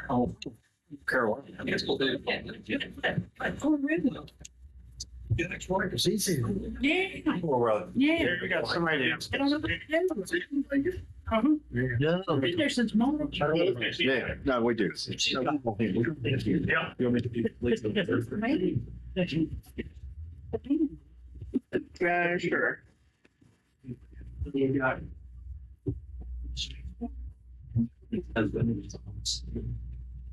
Oh, Carolina. I guess we'll do. Oh, really? Yeah, next one is easy. Yeah. Well, Yeah. we got somebody else. I don't know what to do. No. Been there since March. Yeah, no, we do. Yeah. You want me to be? Maybe. Sure.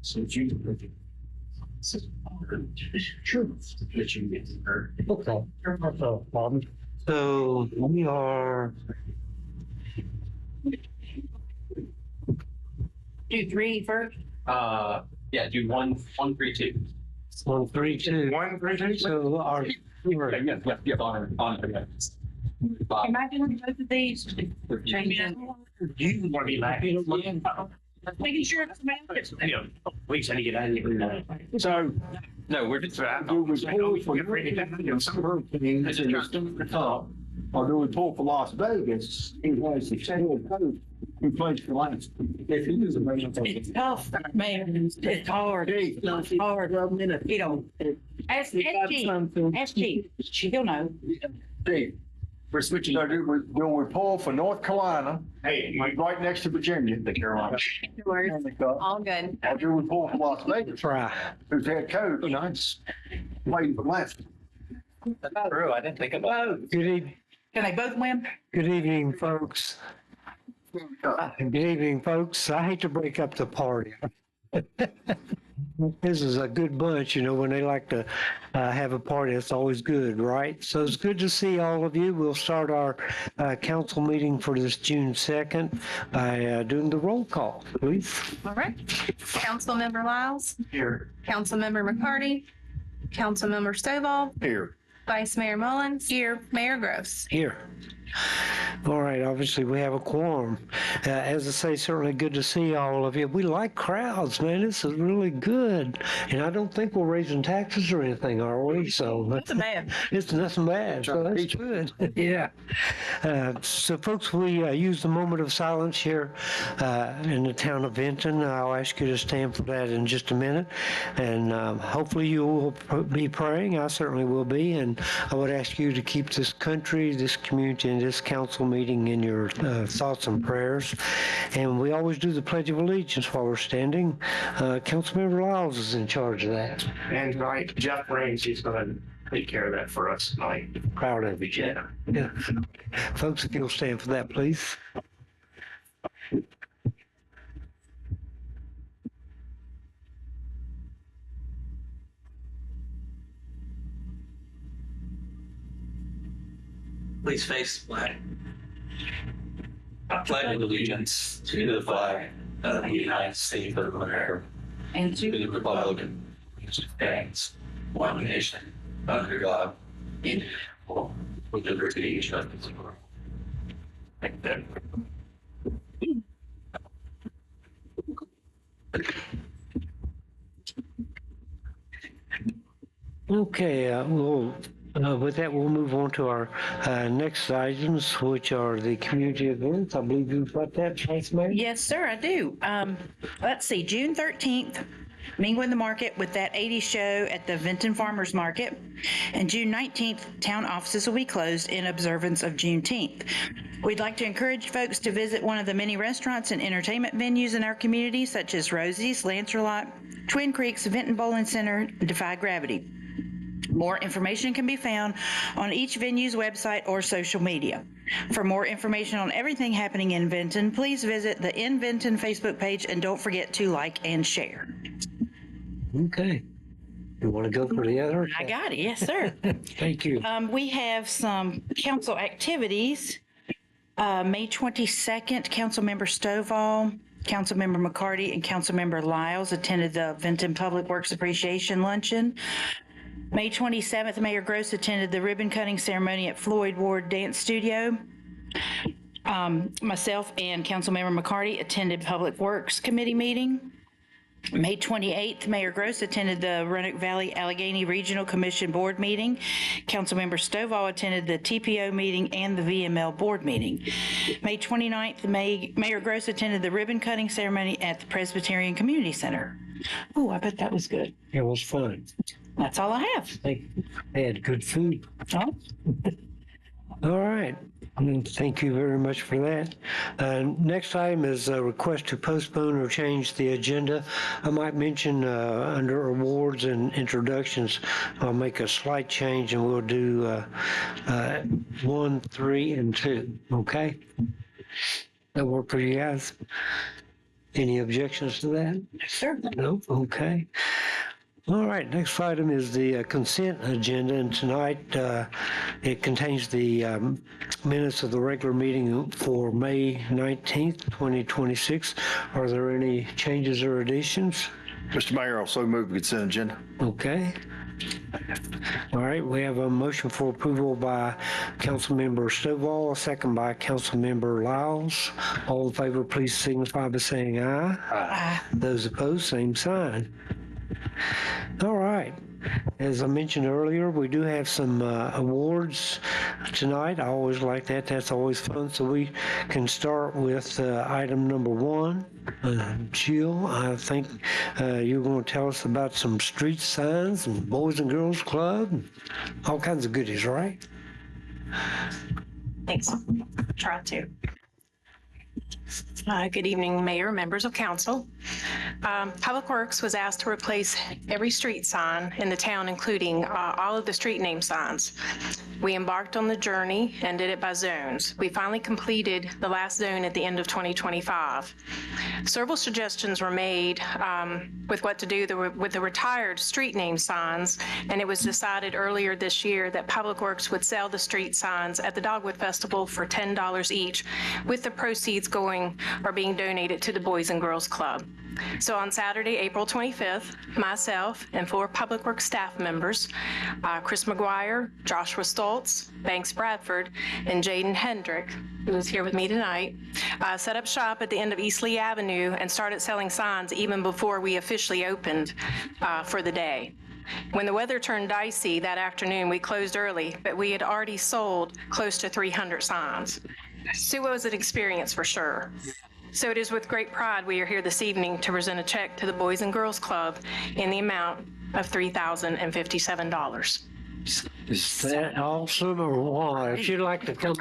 So you. True. That you get her. Okay. So we are. Do 3 first. Yeah, do 1, 1, 3, 2. 1, 3, 2. 1, 3, 2. So our. Yeah, on. Am I doing both of these? Changing. You want to be back? Making sure it's Yeah, we trying to get out of here. So. No, we're just. Do we pull for some hurricanes in the top, or do we pull for Las Vegas? He has the same code we played for last. If he is a man. It's tough, man. It's hard. It's hard. You know, ask Chief. He'll know. Steve, we're switching. So do we pull for North Carolina? Hey, Right next to Virginia, the Carolina. All good. Or do we pull for Las Vegas? Right. Who's had code, it's playing for last. True, I didn't think about it. Can they both win? Good evening, folks. Good evening, folks. I hate to break up the party. This is a good bunch, you know, when they like to have a party, it's always good, right? So it's good to see all of you. We'll start our council meeting for this June 2nd by doing the roll call, please. All right. Councilmember Lyles, Here. Councilmember McCarty, Councilmember Stovall, Here. Vice Mayor Mullins, here, Mayor Gross. Here. All right, obviously we have a quorum. As I say, certainly good to see all of you. We like crowds, man. This is really good. And I don't think we're raising taxes or anything, are we? So That's a bad. it's nothing bad. So that's good. Yeah. So folks, we use the moment of silence here in the town of Vinton. I'll ask you to stand for that in just a minute. And hopefully you will be praying. I certainly will be. And I would ask you to keep this country, this community, and this council meeting in your thoughts and prayers. And we always do the Pledge of Allegiance while we're standing. Councilmember Lyles is in charge of that. And tonight, Jeff Raines, he's going to take care of that for us tonight. Proud of you. Yeah. Folks, if you'll stand for that, please. Please face the flag. I pledge allegiance to the flag of the United States of America And to the republic which stands one nation under God, indivisible, with liberty and justice for all. Thank you. Okay, with that, we'll move on to our next items, which are the community events. I believe you've got that, Vice Mayor? Yes, sir, I do. Let's see, June 13th, Mingle in the Market with that 80s show at the Vinton Farmers Market. And June 19th, town offices will be closed in observance of Juneteenth. We'd like to encourage folks to visit one of the many restaurants and entertainment venues in our community, such as Rosie's, Lancerlot, Twin Creeks, Vinton Bowling Center, Defy Gravity. More information can be found on each venue's website or social media. For more information on everything happening in Vinton, please visit the In Vinton Facebook page and don't forget to like and share. Okay. You want to go for the other? I got it. Yes, sir. Thank you. We have some council activities. May 22nd, Councilmember Stovall, Councilmember McCarty, and Councilmember Lyles attended the Vinton Public Works Appreciation Luncheon. May 27th, Mayor Gross attended the ribbon cutting ceremony at Floyd Ward Dance Studio. Myself and Councilmember McCarty attended Public Works Committee meeting. May 28th, Mayor Gross attended the Roanoke Valley Allegheny Regional Commission Board meeting. Councilmember Stovall attended the TPO meeting and the VML Board meeting. May 29th, Mayor Gross attended the ribbon cutting ceremony at the Presbyterian Community Center. Oh, I bet that was good. It was fun. That's all I have. They had good food. Oh, All right. Thank you very much for that. Next item is a request to postpone or change the agenda. I might mention under awards and introductions, I'll make a slight change and we'll do 1, 3, and 2. Okay? That work for you guys? Any objections to that? sure. No? Okay. All right, next item is the consent agenda, and tonight it contains the minutes of the regular meeting for May 19th, 2026. Are there any changes or additions? Mr. Mayor, also move the consent agenda. Okay. All right, we have a motion for approval by Councilmember Stovall, a second by Councilmember Lyles. All in favor, please signify by saying aye. Aye. Those opposed, same sign. All right. As I mentioned earlier, we do have some awards tonight. I always like that. That's always fun. So we can start with item number 1. Jill, I think you're going to tell us about some street signs and Boys and Girls Club, and all kinds of goodies, right? Thanks. Try to. Good evening, Mayor, members of council. Public Works was asked to replace every street sign in the town, including all of the street name signs. We embarked on the journey and did it by zones. We finally completed the last zone at the end of 2025. Several suggestions were made with what to do with the retired street name signs, and it was decided earlier this year that Public Works would sell the street signs at the Dogwood Festival for $10 each, with the proceeds being donated to the Boys and Girls Club. So on Saturday, April 25th, myself and 4 Public Works staff members, Chris McGuire, Joshua Stoltz, Banks Bradford, and Jaden Hendrick, who is here with me tonight, set up shop at the end of East Lee Avenue and started selling signs even before we officially opened for the day. When the weather turned dicey that afternoon, we closed early, but we had already sold close to 300 signs. So it was an experience for sure. So it is with great pride we are here this evening to present a check to the Boys and Girls Club in the amount of $3,057. Is that awesome or what? If you'd like to come.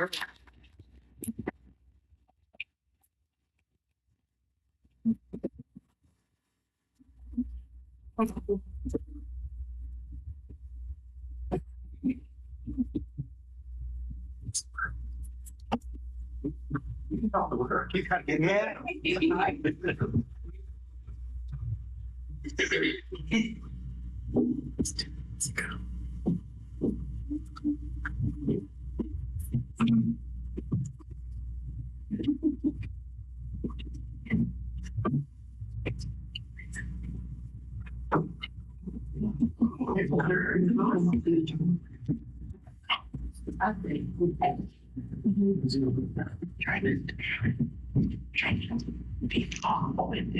You gotta get mad.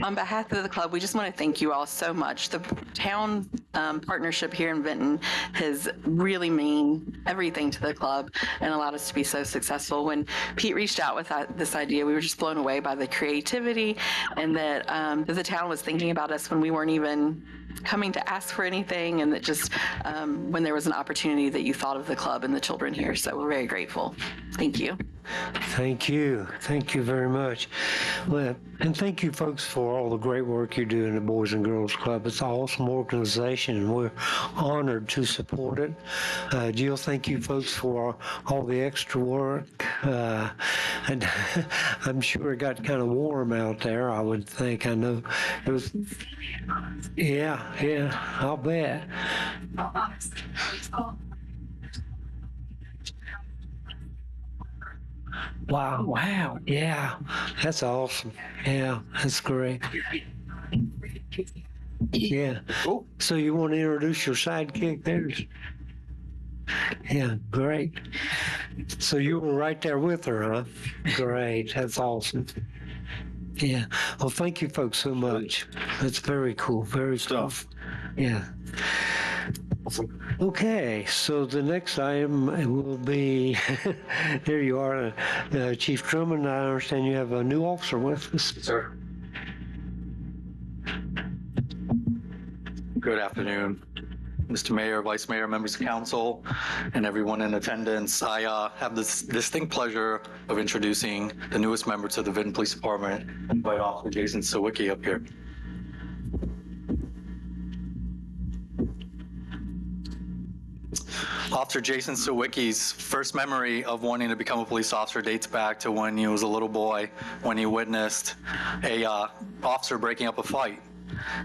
On behalf of the club, we just want to thank you all so much. The town partnership here in Vinton has really mean everything to the club and allowed us to be so successful. When Pete reached out with this idea, we were just blown away by the creativity and that the town was thinking about us when we weren't even coming to ask for anything, and that just when there was an opportunity that you thought of the club and the children here. So we're very grateful. Thank you. Thank you. Thank you very much. Well, and thank you folks for all the great work you do in the Boys and Girls Club. It's an awesome organization and we're honored to support it. Jill, thank you folks for all the extra work. And I'm sure it got kind of warm out there, I would think. I know it was, yeah, I'll bet. Wow. Yeah, that's awesome. Yeah, that's great. Yeah. So you want to introduce your sidekick there? Yeah, great. So you were right there with her, huh? Great. That's awesome. Yeah. Well, thank you folks so much. That's very cool. Very cool. Stuff. Yeah. Okay, so the next item will be, there you are, Chief Truman. I understand you have a new officer with us. Sir. Good afternoon, Mr. Mayor, Vice Mayor, members of council, and everyone in attendance. I have this distinct pleasure of introducing the newest member to the Vinton Police Department, invite Officer Jason Sawicki up here. Officer Jason Sawicki's first memory of wanting to become a police officer dates back to when he was a little boy, when he witnessed a officer breaking up a fight.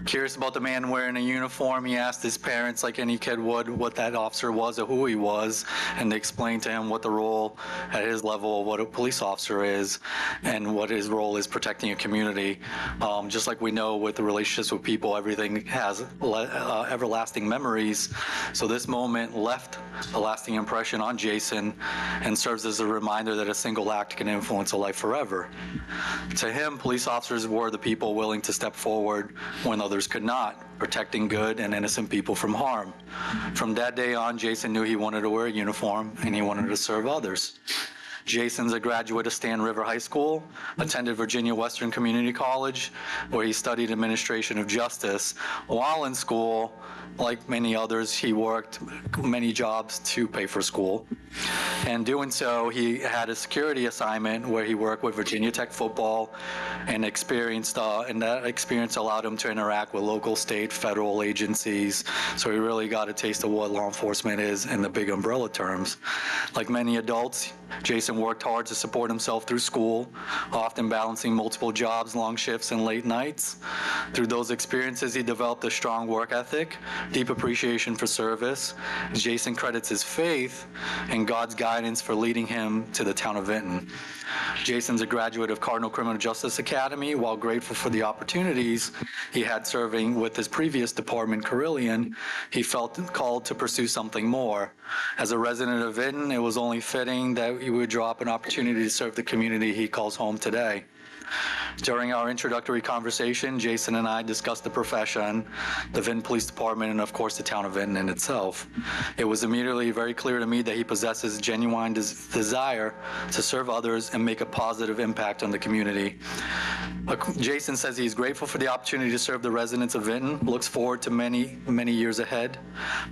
Curious about the man wearing a uniform, he asked his parents, like any kid would, what that officer was or who he was, and they explained to him what the role at his level of what a police officer is and what his role is protecting a community. Just like we know with the relationships with people, everything has everlasting memories. So this moment left a lasting impression on Jason and serves as a reminder that a single act can influence a life forever. To him, police officers were the people willing to step forward when others could not, protecting good and innocent people from harm. From that day on, Jason knew he wanted to wear a uniform and he wanted to serve others. Jason's a graduate of Stan River High School, attended Virginia Western Community College, where he studied administration of justice. While in school, like many others, he worked many jobs to pay for school. And doing so, he had a security assignment where he worked with Virginia Tech football and that experience allowed him to interact with local, state, federal agencies. So he really got a taste of what law enforcement is in the big umbrella terms. Like many adults, Jason worked hard to support himself through school, often balancing multiple jobs, long shifts, and late nights. Through those experiences, he developed a strong work ethic, deep appreciation for service. Jason credits his faith and God's guidance for leading him to the town of Vinton. Jason's a graduate of Cardinal Criminal Justice Academy. While grateful for the opportunities he had serving with his previous department, Carillion, he felt called to pursue something more. As a resident of Vinton, it was only fitting that he would draw up an opportunity to serve the community he calls home today. During our introductory conversation, Jason and I discussed the profession, the Vinton Police Department, and of course the town of Vinton in itself. It was immediately very clear to me that he possesses genuine desire to serve others and make a positive impact on the community. Jason says he's grateful for the opportunity to serve the residents of Vinton, looks forward to many, many years ahead.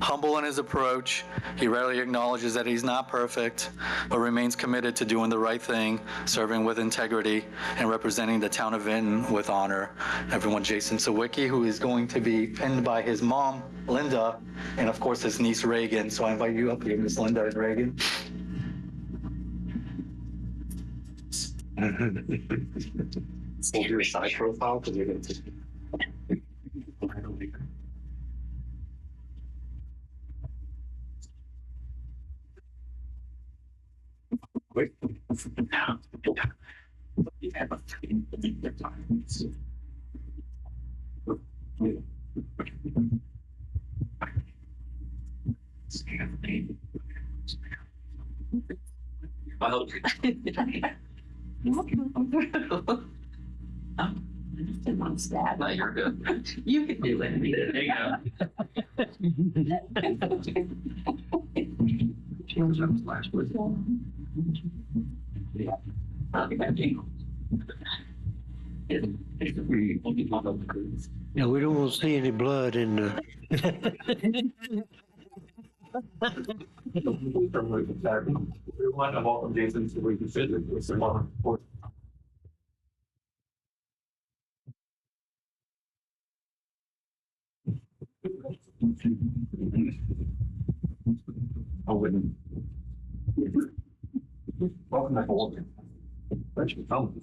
Humble in his approach, he rarely acknowledges that he's not perfect, but remains committed to doing the right thing, serving with integrity, and representing the town of Vinton with honor. Everyone, Jason Sawicki, who is going to be pinned by his mom, Linda, and of course his niece, Reagan. So I invite you up here, Miss Linda and Reagan. We'll do a side profile because you're going to wait. No, you're good. You can do it. There you Yeah, we don't want to see any blood in the. We want to welcome Jason so we can fit with some more. I wouldn't. Welcome back. Thanks for coming.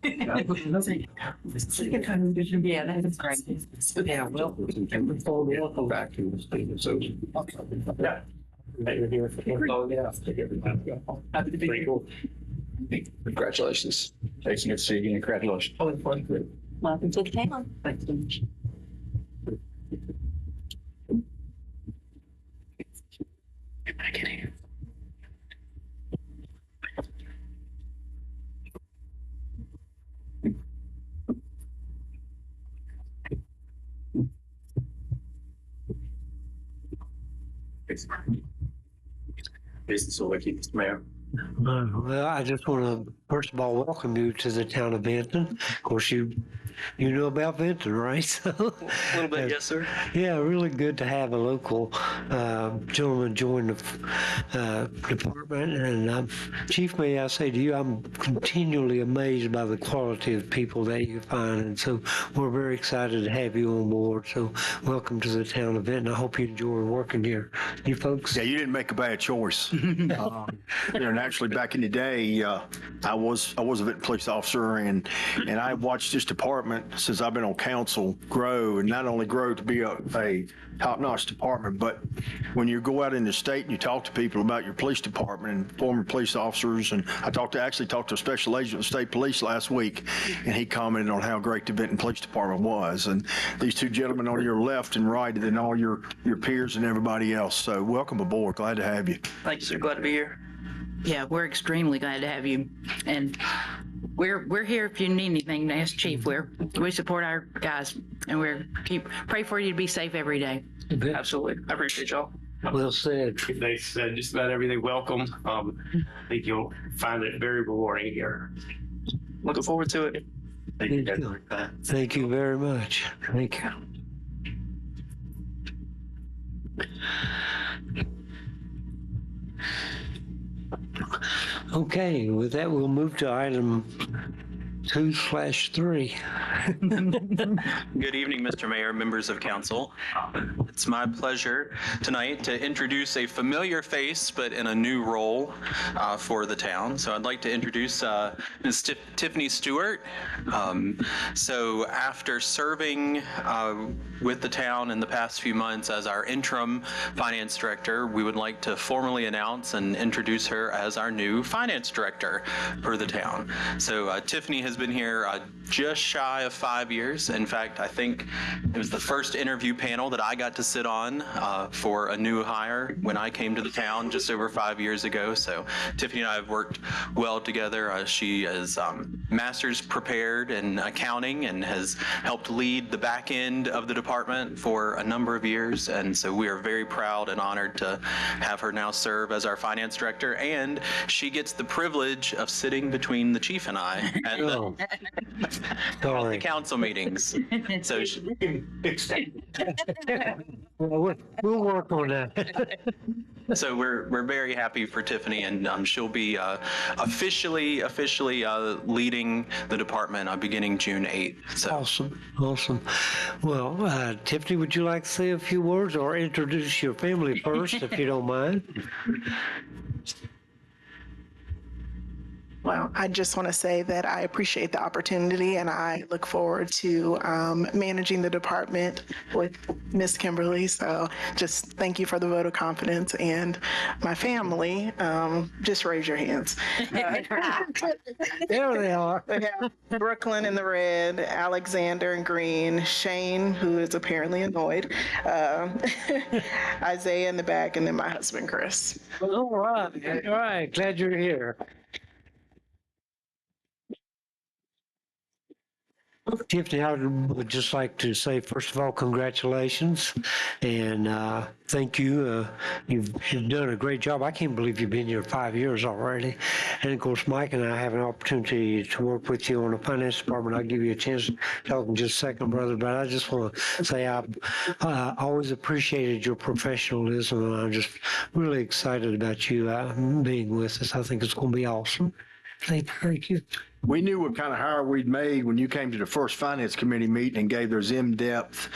Yeah, that's great. Yeah, well, welcome back to the state. So, Yeah. You're here for. Oh, yeah. Happy to be here. Congratulations. Jason, good to see you again. Congratulations. Oh, it's fun. Welcome to the town. Thanks so much. can I get here? Business will keep this mayor. Well, I just want to, first of all, welcome you to the town of Vinton. Of course, you know about Vinton, right? So, A little bit, yes, sir. yeah, really good to have a local gentleman join the department. And Chief, may I say to you, I'm continually amazed by the quality of people that you find. And so we're very excited to have you on board. So welcome to the town of Vinton. I hope you enjoy working here. You folks? Yeah, you didn't make a bad choice. Naturally, back in the day, I was a Vinton police officer, and I watched this department since I've been on council grow, and not only grow to be a top-notch department, but when you go out in the state and you talk to people about your police department and former police officers, and I actually talked to a special agent of the state police last week, and he commented on how great the Vinton Police Department was, and these two gentlemen on your left and right, and then all your peers and everybody else. So welcome aboard. Glad to have you. Thank you, sir. Glad to be here. Yeah, we're extremely glad to have you. And we're here if you need anything. Ask Chief. We support our guys, and pray for you to be safe every day. Absolutely. I appreciate y'all. Well said. They said just about everything. Welcome. I think you'll find it very rewarding here. Looking forward to it. Thank you. Thank you very much. Thank you. Okay, with that, we'll move to item 2/3. Good evening, Mr. Mayor, members of council. It's my pleasure tonight to introduce a familiar face, but in a new role for the town. So I'd like to introduce Ms. Tiffany Stewart. So after serving with the town in the past few months as our interim finance director, we would like to formally announce and introduce her as our new finance director for the town. So Tiffany has been here just shy of 5 years. In fact, I think it was the first interview panel that I got to sit on for a new hire when I came to the town just over 5 years ago. So Tiffany and I have worked well together. She is master's prepared in accounting and has helped lead the back end of the department for a number of years. And so we are very proud and honored to have her now serve as our finance director. And she gets the privilege of sitting between the chief and I at the council meetings. So we'll work on that. So we're very happy for Tiffany, and she'll be officially leading the department beginning June 8th. So. Awesome. Well, Tiffany, would you like to say a few words or introduce your family first, if you don't mind? Well, I just want to say that I appreciate the opportunity, and I look forward to managing the department with Miss Kimberly. So just thank you for the vote of confidence. And my family, just raise your hands. There they are. We have Brooklyn in the red, Alexander in green, Shane, who is apparently annoyed, Isaiah in the back, and then my husband, Chris. All right. Glad you're here. Tiffany, I would just like to say, first of all, congratulations, and thank you. You've done a great job. I can't believe you've been here 5 years already. And of course, Mike and I have an opportunity to work with you on the finance department. I'll give you a chance to talk in just a second, brother, but I just want to say I've always appreciated your professionalism, and I'm just really excited about you being with us. I think it's going to be awesome. Thank you. We knew what kind of hire we'd made when you came to the first finance committee meeting and gave those in-depth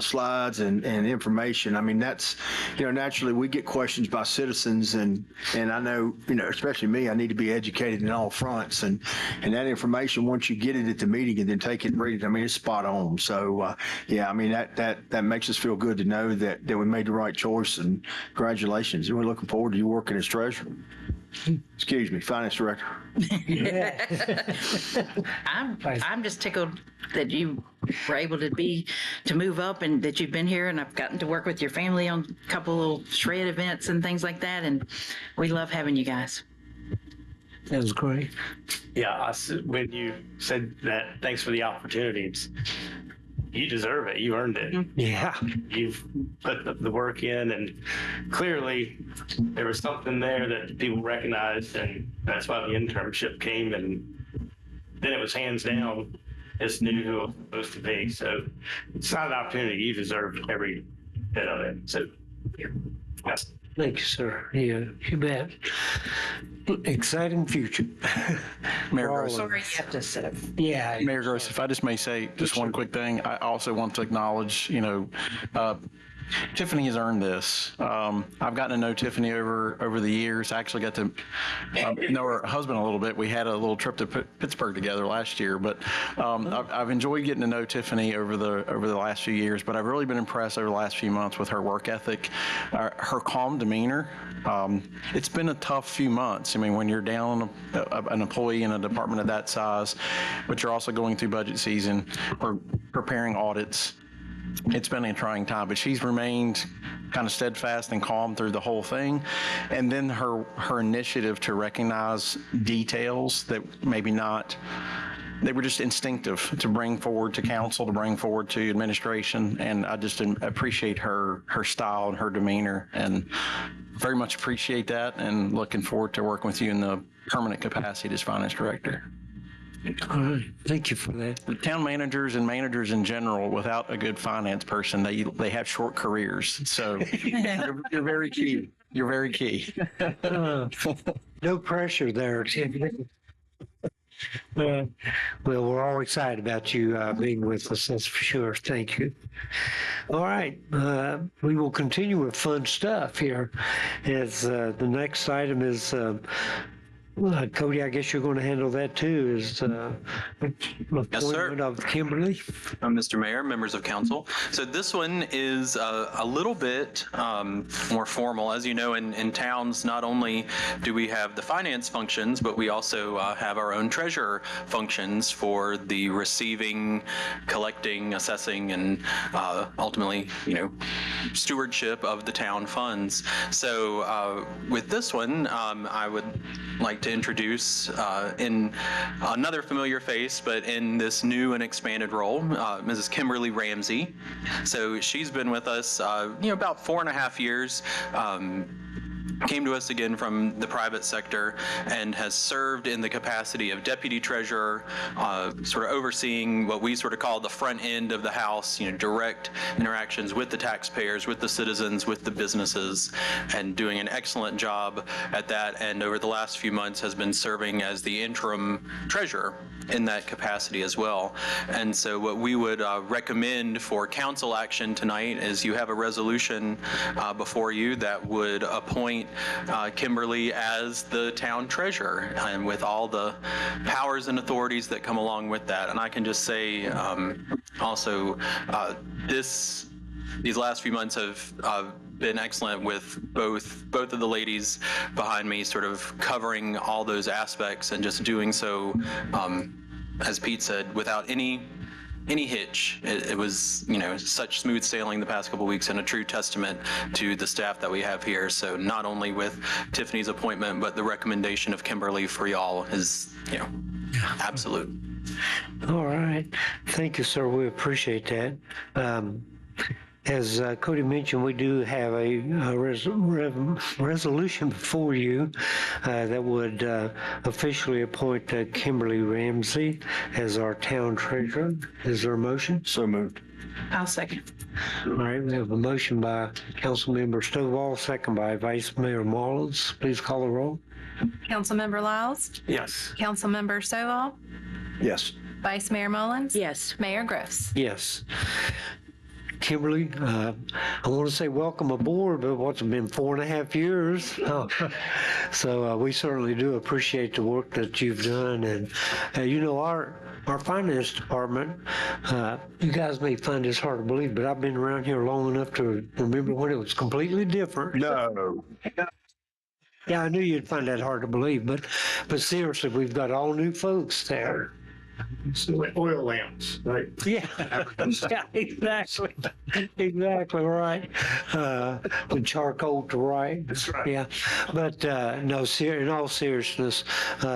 slides and information. I mean, that's, naturally we get questions by citizens, and I know, especially me, I need to be educated in all fronts, and that information, once you get it at the meeting and then take it and read it, I mean, it's spot on. So yeah, I mean, that makes us feel good to know that we made the right choice, and congratulations. And we're looking forward to you working as treasurer. Excuse me, finance director. I'm just tickled that you were able to move up, and that you've been here, and I've gotten to work with your family on a couple little shred events and things like that, and we love having you guys. That was great. Yeah, when you said that, thanks for the opportunity. you deserve it. You earned it. Yeah. You've put the work in, and clearly there was something there that people recognized, and that's why the internship came, and then it was hands down, it's new who it's supposed to be. So it's not an opportunity. You deserve every bit of it. So, yes. Thank you, sir. Yeah, you bet. Exciting future. Mayor For all Gross. of Sorry, us. you have to sit up. Yeah. Mayor Gross, if I just may say just one quick thing, I also want to acknowledge, Tiffany has earned this. I've gotten to know Tiffany over the years. I actually got to know her husband a little bit. We had a little trip to Pittsburgh together last year, but I've enjoyed getting to know Tiffany over the last few years. But I've really been impressed over the last few months with her work ethic, her calm demeanor. It's been a tough few months. I mean, when you're down an employee in a department of that size, but you're also going through budget season or preparing audits. It's been a trying time, but she's remained kind of steadfast and calm through the whole thing. And then her initiative to recognize details that maybe not, they were just instinctive to bring forward to council, to bring forward to administration. And I just appreciate her style and her demeanor, and very much appreciate that, and looking forward to working with you in the permanent capacity as finance director. All right. Thank you for that. The town managers and managers in general, without a good finance person, they have short careers. So you're very key. You're very key. No pressure there, Tiffany. Well, we're all excited about you being with us, that's for sure. Thank you. All right, we will continue with fun stuff here. As the next item is, Cody, I guess you're going to handle that too, is appointment of Kimberly. Mr. Mayor, members of council. So this one is a little bit more formal. As you know, in towns, not only do we have the finance functions, but we also have our own treasurer functions for the receiving, collecting, assessing, and ultimately, stewardship of the town funds. So with this one, I would like to introduce in another familiar face, but in this new and expanded role, Mrs. Kimberly Ramsey. So she's been with us, about 4.5 years. Came to us again from the private sector and has served in the capacity of deputy treasurer, sort of overseeing what we sort of call the front end of the house, direct interactions with the taxpayers, with the citizens, with the businesses, and doing an excellent job at that. And over the last few months has been serving as the interim treasurer in that capacity as well. And so what we would recommend for council action tonight is you have a resolution before you that would appoint Kimberly as the town treasurer, and with all the powers and authorities that come along with that. And I can just say also these last few months have been excellent with both of the ladies behind me sort of covering all those aspects and just doing so, as Pete said, without any hitch. It was, such smooth sailing the past couple of weeks, and a true testament to the staff that we have here. So not only with Tiffany's appointment, but the recommendation of Kimberly for y'all is, absolute. All right. Thank you, sir. We appreciate that. As Cody mentioned, we do have a resolution before you that would officially appoint Kimberly Ramsey as our town treasurer. Is there a motion? So moved. I'll second. All right, we have a motion by Councilmember Stovall, second by Vice Mayor Mullins. Please call the roll. Councilmember Lyles, Yes. Councilmember Stovall, Yes. Vice Mayor Mullins. Yes. Mayor Gross. Yes. Kimberly, I want to say welcome aboard, but what's it been, 4.5 years? So we certainly do appreciate the work that you've done. And, our finance department, you guys may find this hard to believe, but I've been around here long enough to remember when it was completely different. No. Yeah, I knew you'd find that hard to believe, but seriously, we've got all new folks there. Oil lamps, right? Yeah, yeah, exactly. Exactly right. The charcoal to right. That's right. Yeah, but no, in all seriousness,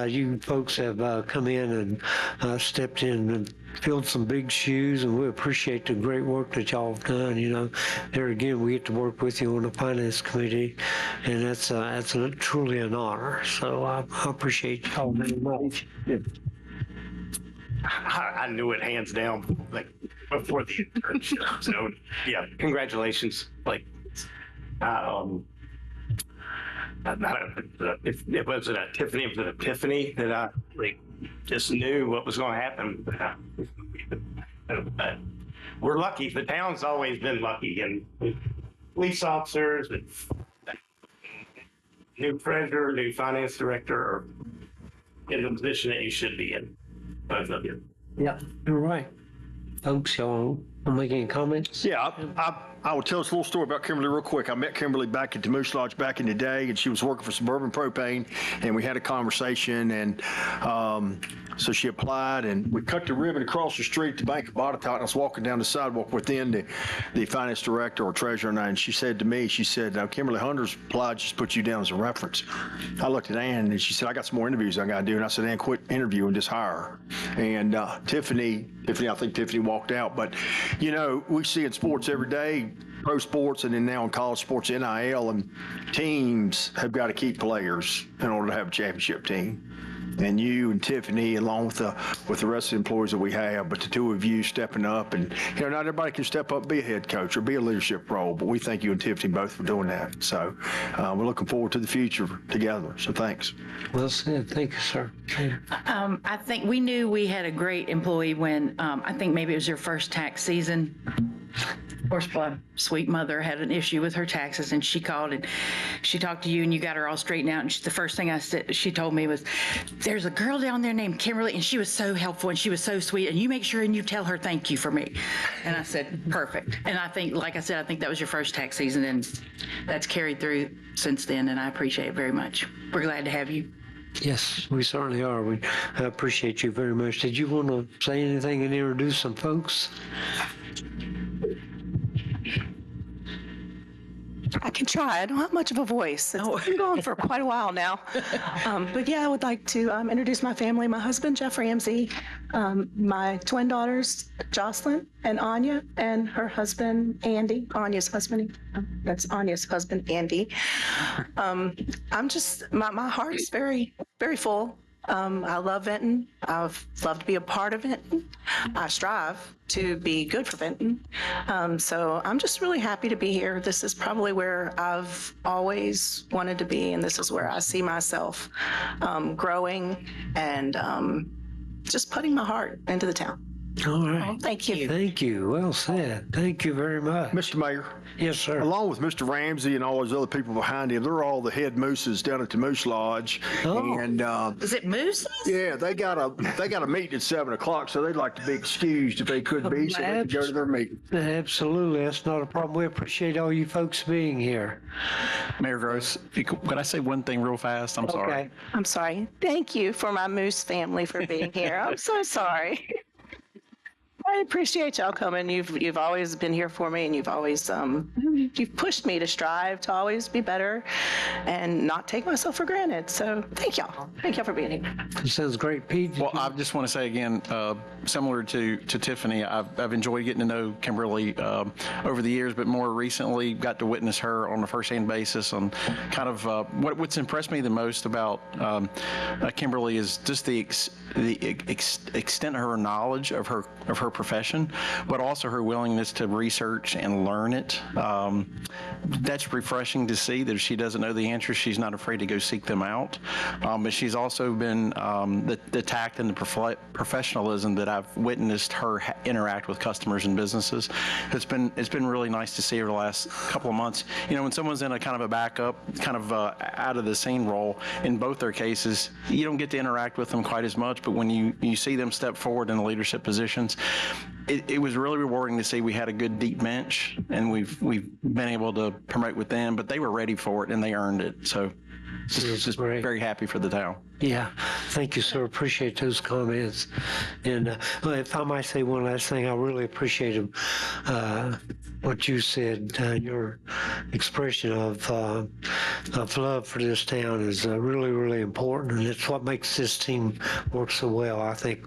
you folks have come in and stepped in and filled some big shoes, and we appreciate the great work that y'all have done. You know, there again, we get to work with you on the finance committee, and that's truly an honor. So I appreciate y'all very much. I knew it hands down, like before the internship. So yeah, congratulations. Like, if it wasn't a Tiffany, it was an epiphany that I like just knew what was going to happen. We're lucky. The town's always been lucky, and police officers, and new treasurer, new finance director are in the position that you should be in. Both of you. Yeah, you're right. Folks, y'all want to make any comments? Yeah, I will tell us a little story about Kimberly real quick. I met Kimberly back at the Moose Lodge back in the day, and she was working for Suburban Propane, and we had a conversation, and so she applied, and we cut the ribbon across the street to Bank of Botetourt, and I was walking down the sidewalk within the finance director or treasurer, and she said to me, she said, now Kimberly Hunter's applied, just put you down as a reference. I looked at Ann, and she said, I got some more interviews I got to do, and I said, Ann, quit interviewing, just hire her. And Tiffany, I think Tiffany walked out, but you know, we see in sports every day, pro sports, and then now in college sports, NIL, and teams have got to keep players in order to have a championship team. And you and Tiffany, along with the rest of the employees that we have, but the two of you stepping up, and you know, not everybody can step up, be a head coach or be a leadership role, but we thank you and Tiffany both for doing that. So we're looking forward to the future together. So thanks. Well said. Thank you, sir. I think we knew we had a great employee when, I think maybe it was your first tax season. Of course, my sweet mother had an issue with her taxes, and she called and she talked to you, and you got her all straightened out. And the first thing she told me was, "There's a girl down there named Kimberly, and she was so helpful and she was so sweet. And you make sure and you tell her thank you for me." And I said, "Perfect." And I think, like I said, I think that was your first tax season, and that's carried through since then. And I appreciate it very much. We're glad to have you. Yes, we certainly are. We appreciate you very much. Did you want to say anything and introduce some folks? I can try. I don't have much of a voice. It's been going for quite a while now. But yeah, I would like to introduce my family, my husband, Jeff Ramsey, my twin daughters, Jocelyn and Anya, and her husband, Andy, Anya's husband. That's Anya's husband, Andy. I'm just, my heart's very, very full. I love Vinton. I've loved to be a part of Vinton. I strive to be good for Vinton. So I'm just really happy to be here. This is probably where I've always wanted to be, and this is where I see myself growing and just putting my heart into the town. All right. Oh, thank you. Thank you. Well said. Thank you very much. Mr. Mayor. Yes, sir. Along with Mr. Ramsey and all those other people behind him, they're all the head mooses down at the Moose Lodge. Oh. And Is it moose? yeah, they got a meeting at 7:00, so they'd like to be excused if they could be, so they could go to their meeting. Absolutely. That's not a problem. We appreciate all you folks being here. Mayor Gross, could I say one thing real fast? I'm sorry. Okay. I'm sorry. Thank you for my Moose family for being here. I'm so sorry. I appreciate y'all coming. You've always been here for me, and you've always you've pushed me to strive to always be better and not take myself for granted. So thank y'all. Thank y'all for being here. That sounds great, Pete. Well, I just want to say again, similar to Tiffany, I've enjoyed getting to know Kimberly over the years, but more recently got to witness her on a first-hand basis on kind of what's impressed me the most about Kimberly is just the extent of her knowledge of her profession, but also her willingness to research and learn it. That's refreshing to see that if she doesn't know the answers, she's not afraid to go seek them out. But she's also been the tact and the professionalism that I've witnessed her interact with customers and businesses. It's been really nice to see over the last couple of months. You know, when someone's in a kind of a backup, kind of out of the scene role, in both their cases, you don't get to interact with them quite as much. But when you see them step forward in leadership positions, it was really rewarding to see we had a good deep bench, and we've been able to promote with them, but they were ready for it and they earned it. So just Great. very happy for the town. Yeah, thank you, sir. Appreciate those comments. And if I might say one last thing, I really appreciate what you said. Your expression of love for this town is really, really important, and it's what makes this team work so well. I think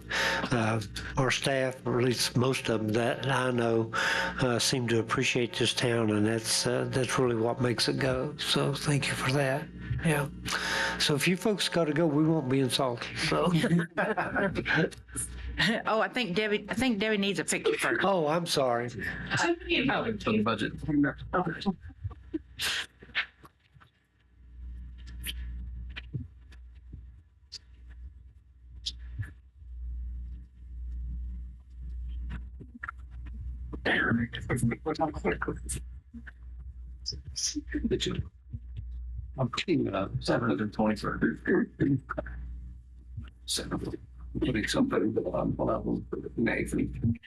our staff, or at least most of them that I know, seem to appreciate this town, and that's really what makes it go. So thank you for that. Yeah. So if you folks got to go, we won't be insulted. So. Oh, I think Debbie needs a picture first. Oh, I'm sorry. For the budget. I'm putting 724. Putting something on level Nathan.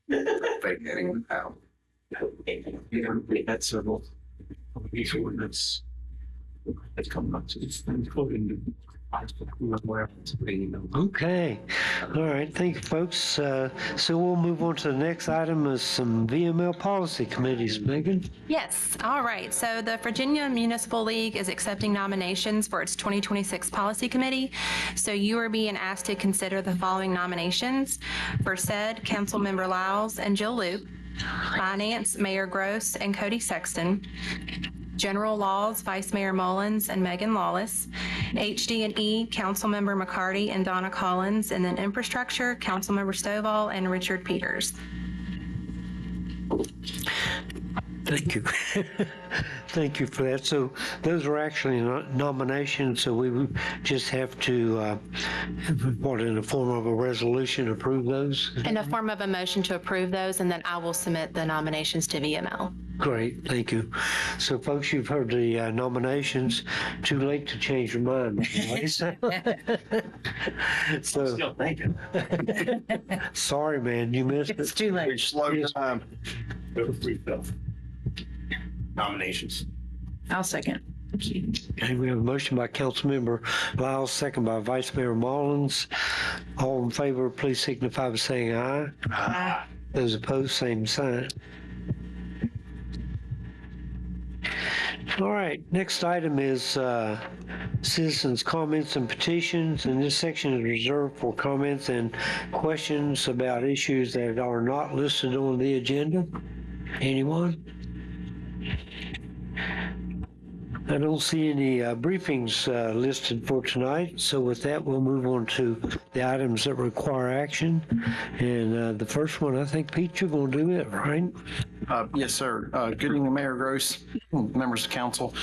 Fake getting out. That's several. These ordinance. That's coming up to including. Okay. All right. Thank you, folks. So we'll move on to the next item is some VML policy committees. Megan? Yes, all right. So the Virginia Municipal League is accepting nominations for its 2026 Policy Committee. So you are being asked to consider the following nominations. For said, Councilmember Lyles and Jill Loop. Finance, Mayor Gross and Cody Sexton. General Laws, Vice Mayor Mullins and Megan Lawless. HD&E, Councilmember McCarty and Donna Collins. And then Infrastructure, Councilmember Stovall and Richard Peters. Thank you. Thank you for that. So those are actually nominations, so we would just have to, in the form of a resolution, approve those? In the form of a motion to approve those, and then I will submit the nominations to VML. Great, thank you. So folks, you've heard the nominations. Too late to change your mind. So, Still thinking. sorry, man, you missed It's it. too late. Slow time. Nominations. I'll second. Okay, we have a motion by Councilmember Lyles, second by Vice Mayor Mullins. All in favor, please signify by saying aye. Aye. Those opposed, same sign. All right, next item is citizens' comments and petitions, and this section is reserved for comments and questions about issues that are not listed on the agenda. Anyone? I don't see any briefings listed for tonight, so with that, we'll move on to the items that require action. And the first one, I think, Pete, you're going to do it, right? Yes, sir. Good evening, Mayor Gross, members of council.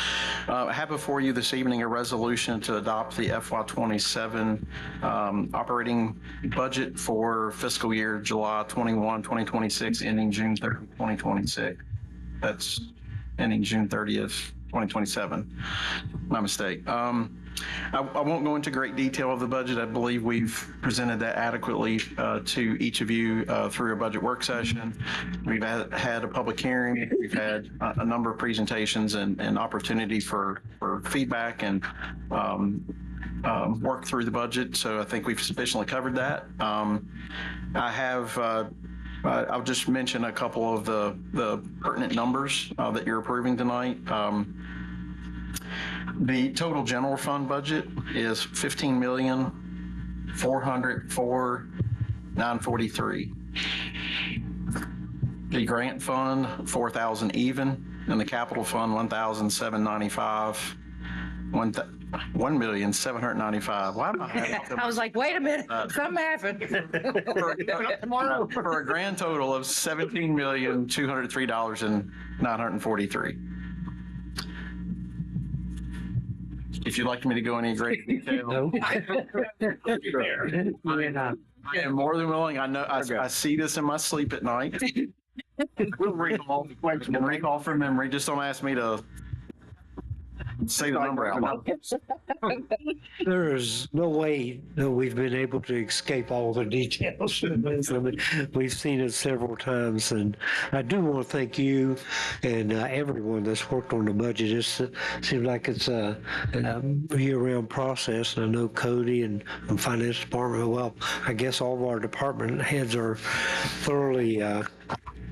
I have before you this evening a resolution to adopt the FY27 operating budget for fiscal year July 21, 2026, ending June 30, 2026. That's ending June 30th. 2027. My mistake. I won't go into great detail of the budget. I believe we've presented that adequately to each of you through a budget work session. We've had a public hearing. We've had a number of presentations and opportunity for feedback and work through the budget. So I think we've sufficiently covered that. I'll just mention a couple of the pertinent numbers that you're approving tonight. The total general fund budget is $15,404,943. The grant fund, $4,000 even, and the capital fund, $1,795. $1,795,000. Why am I having I was like, wait a minute, something happened. for a grand total of $17,203,943. If you'd like me to go into great detail. No. I am more than willing. I know I see this in my sleep at night. We'll recall from memory. Just don't ask me to Say the number out loud. There is no way that we've been able to escape all the details. I mean, we've seen it several times, and I do want to thank you and everyone that's worked on the budget. It seems like it's a year-round process, and I know Cody and Finance Department, well, I guess all of our department heads are thoroughly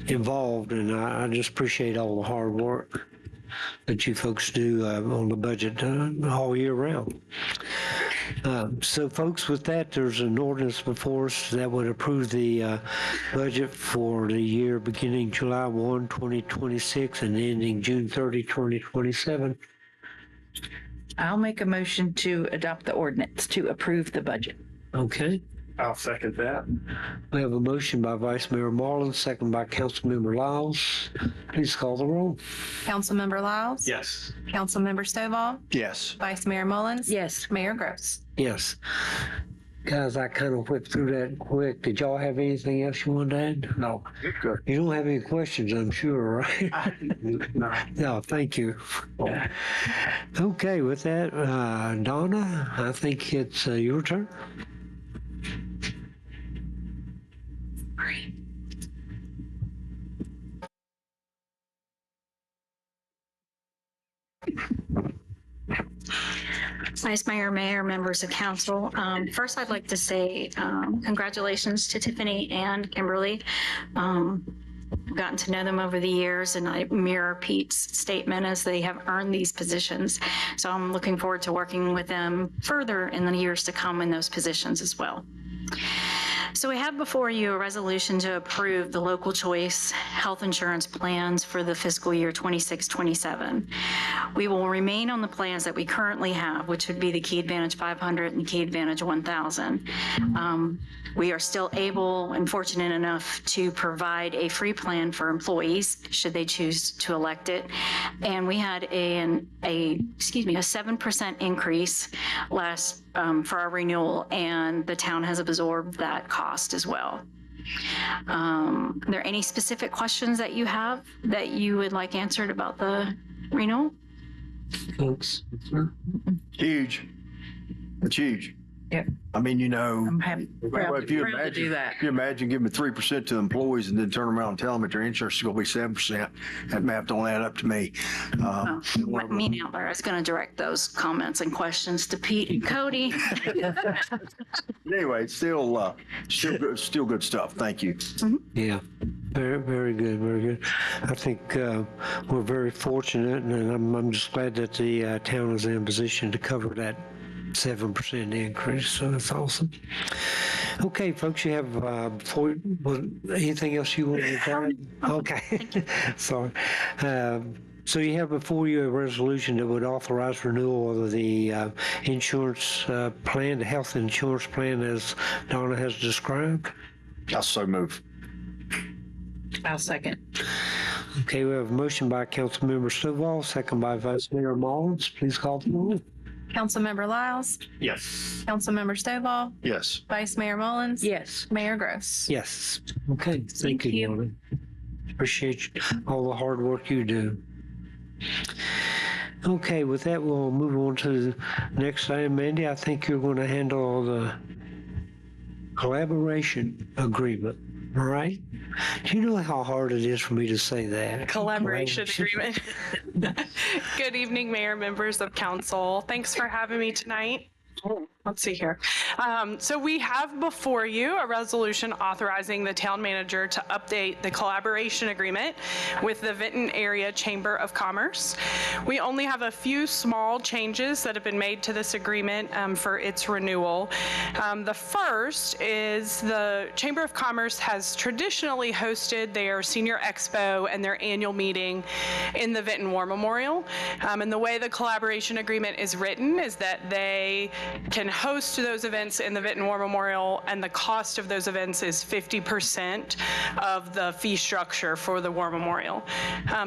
involved, and I just appreciate all the hard work that you folks do on the budget all year round. So folks, with that, there's an ordinance before us that would approve the budget for the year beginning July 1, 2026 and ending June 30, 2027. I'll make a motion to adopt the ordinance to approve the budget. Okay. I'll second that. We have a motion by Vice Mayor Marlin, second by Councilmember Lyles. Please call the roll. Councilmember Lyles? Yes. Councilmember Stovall? Yes. Vice Mayor Mullins? Yes. Mayor Gross? Yes. Guys, I kind of whipped through that quick. Did y'all have anything else you wanted to add? No. Good. You don't have any questions, I'm sure, right? No. No, thank you. Okay, with that, Donna, I think it's your turn. Vice Mayor, Mayor, members of council. First, I'd like to say congratulations to Tiffany and Kimberly. I've gotten to know them over the years, and I mirror Pete's statement as they have earned these positions. So I'm looking forward to working with them further in the years to come in those positions as well. So we have before you a resolution to approve the local choice health insurance plans for the fiscal year 26-27. We will remain on the plans that we currently have, which would be the Key Advantage 500 and Key Advantage 1000. We are still able and fortunate enough to provide a free plan for employees should they choose to elect it. And we had a 7% increase last for our renewal, and the town has absorbed that cost as well. Are there any specific questions that you have that you would like answered about the renewal? Thanks. Huge. It's huge. Yeah. I mean, you know, I'm happy. if you Proud to do that. If you imagine giving 3% to employees and then turn around and tell them that their insurance is going to be 7%, that math don't add up to me. Me now, I was going to direct those comments and questions to Pete and Cody. Anyway, it's still good stuff. Thank you. Yeah, very, very good, very good. I think we're very fortunate, and I'm just glad that the town is in a position to cover that 7% increase, so that's awesome. Okay, folks, you have anything else you want to add? Okay, sorry. So you have before you a resolution that would authorize renewal of the insurance plan, the health insurance plan as Donna has described. I'll so move. I'll second. Okay, we have a motion by Councilmember Stovall, second by Vice Mayor Mullins. Please call the roll. Councilmember Lyles? Yes. Councilmember Stovall? Yes. Vice Mayor Mullins? Yes. Mayor Gross? Yes. Okay, thank you, Donna. Appreciate all the hard work you do. Okay, with that, we'll move on to the next item. Mandy, I think you're going to handle the collaboration agreement, all right? Do you know how hard it is for me to say that? Collaboration agreement. Good evening, Mayor, members of council. Thanks for having me tonight. Let's see here. So we have before you a resolution authorizing the town manager to update the collaboration agreement with the Vinton Area Chamber of Commerce. We only have a few small changes that have been made to this agreement for its renewal. The first is the Chamber of Commerce has traditionally hosted their senior expo and their annual meeting in the Vinton War Memorial. And the way the collaboration agreement is written is that they can host those events in the Vinton War Memorial, and the cost of those events is 50% of the fee structure for the War Memorial.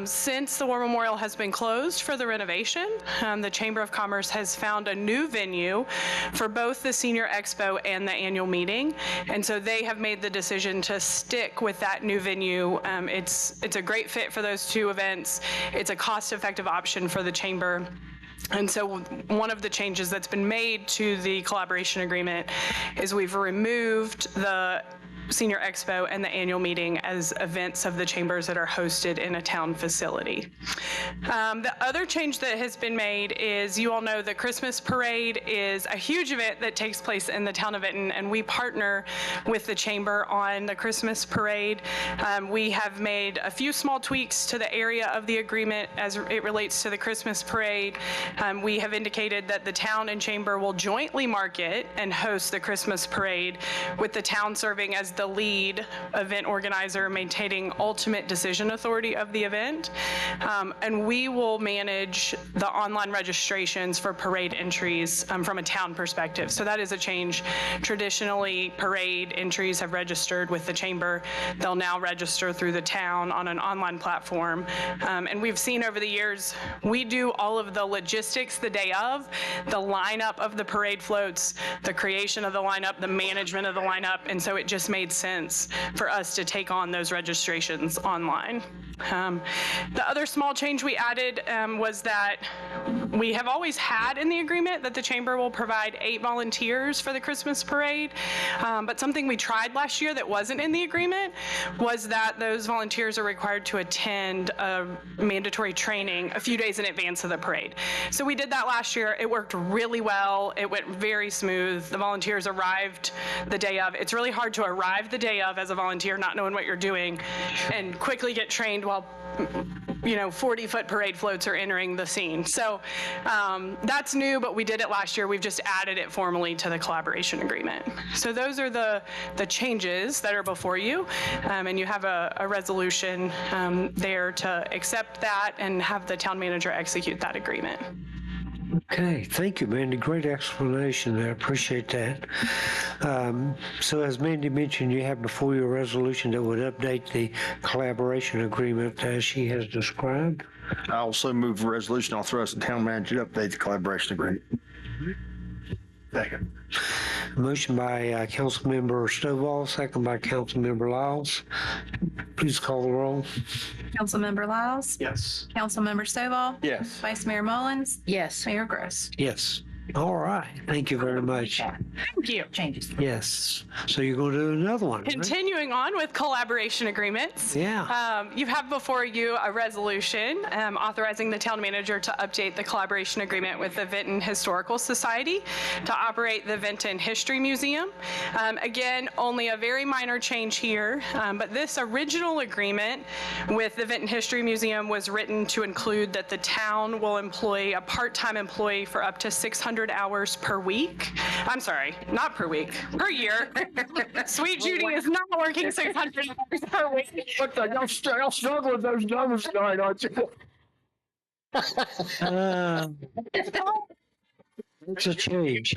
Since the War Memorial has been closed for the renovation, the Chamber of Commerce has found a new venue for both the Senior Expo and the annual meeting, and so they have made the decision to stick with that new venue. It's a great fit for those two events. It's a cost-effective option for the Chamber. And so one of the changes that's been made to the collaboration agreement is we've removed the Senior Expo and the annual meeting as events of the chambers that are hosted in a town facility. The other change that has been made is, you all know the Christmas parade is a huge event that takes place in the town of Vinton, and we partner with the chamber on the Christmas parade. We have made a few small tweaks to the area of the agreement as it relates to the Christmas parade. We have indicated that the town and chamber will jointly market and host the Christmas parade, with the town serving as the lead event organizer, maintaining ultimate decision authority of the event. And we will manage the online registrations for parade entries from a town perspective. So that is a change. Traditionally, parade entries have registered with the chamber. They'll now register through the town on an online platform. And we've seen over the years, we do all of the logistics the day of, the lineup of the parade floats, the creation of the lineup, the management of the lineup, and so it just made sense for us to take on those registrations online. The other small change we added was that we have always had in the agreement that the chamber will provide 8 volunteers for the Christmas parade, but something we tried last year that wasn't in the agreement was that those volunteers are required to attend a mandatory training a few days in advance of the parade. So we did that last year. It worked really well. It went very smooth. The volunteers arrived the day of. It's really hard to arrive the day of as a volunteer, not knowing what you're doing, and quickly get trained while 40-foot parade floats are entering the scene. So that's new, but we did it last year. We've just added it formally to the collaboration agreement. So those are the changes that are before you, and you have a resolution there to accept that and have the town manager execute that agreement. Okay, thank you, Mandy. Great explanation. I appreciate that. So as Mandy mentioned, you have before you a resolution that would update the collaboration agreement as she has described. I also move a resolution authorizing the town manager to update the collaboration agreement. Second. Motion by Councilmember Stovall, second by Councilmember Lyles. Please call the roll. Councilmember Lyles? Yes. Councilmember Stovall? Yes. Vice Mayor Mullins? Yes. Mayor Gross? Yes. All right. Thank you very much. Thank you. Changes. Yes. So you're going to do another one, right? Continuing on with collaboration agreements. Yeah. You have before you a resolution authorizing the town manager to update the collaboration agreement with the Vinton Historical Society to operate the Vinton History Museum. Again, only a very minor change here, but this original agreement with the Vinton History Museum was written to include that the town will employ a part-time employee for up to 600 hours per week. I'm sorry, not per week, per year. Sweet Judy is not working 600 hours per week. Y'all struggle with those numbers tonight, aren't you? It's a change.